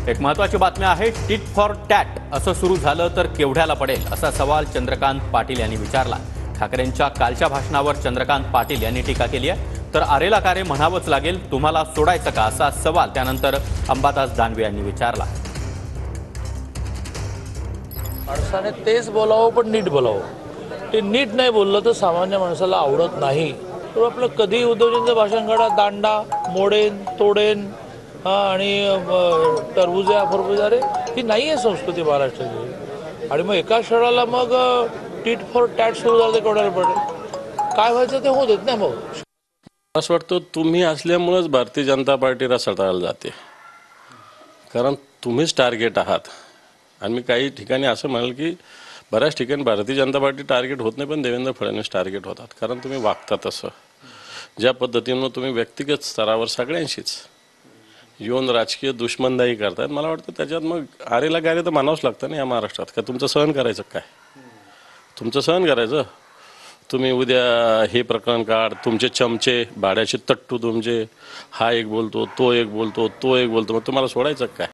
एक महत्त्वाची बातमी आहे, टिट फॉर टॅट असं सुरू झालं तर केवढ्याला पडेल असा सवाल चंद्रकांत पाटील यांनी विचारला। ठाकरेंच्या कालच्या भाषणावर चंद्रकांत पाटील यांनी टीका केली आहे। तर आरेला कारे म्हणावंच लागेल, तुम्हाला सोडायचं का असा सवाल त्यानंतर अंबादास दानवे यांनी विचारला। माणसाने तेच बोलावं पण नीट बोलावं। ते नीट नाही बोललं तर सामान्य माणसाला आवडत नाही। तर आपलं कधी उद्धवजींचं भाषण काढा, दांडा मोडेन तोडेन आणि टरबुजा फरबुजा, रे ही नाही आहे संस्कृती महाराष्ट्राची। आणि मग एका क्षणाला मग टीट फॉर टॅट सुरू झालं तर केवढ्याला पडेल, काय व्हायचं ते होत आहेत ना। मग असं वाटतं तुम्ही असल्यामुळेच भारतीय जनता पार्टी रसाळायला जाते, कारण तुम्हीच टार्गेट आहात। आणि मी काही ठिकाणी असं म्हणाल की बऱ्याच ठिकाणी भारतीय जनता पार्टी टार्गेट होत नाही, पण देवेंद्र फडणवीस टार्गेट होतात, कारण तुम्ही वागता तसं। ज्या पद्धतीनं तुम्ही व्यक्तिगत स्तरावर सगळ्यांशीच येऊन राजकीय दुश्मनदाही करतायत, मला वाटतं त्याच्यात मग आरेला गारे तर मानावंच लागतं ना या महाराष्ट्रात। का तुमचं सहन करायचं, काय तुमचं सहन करायचं? तुम्ही उद्या हे प्रकरण काढ, तुमचे चमचे भाड्याचे तट्टू तुमचे, हा एक बोलतो तो एक बोलतो तो एक बोलतो, मग तुम्हाला सोडायचं काय?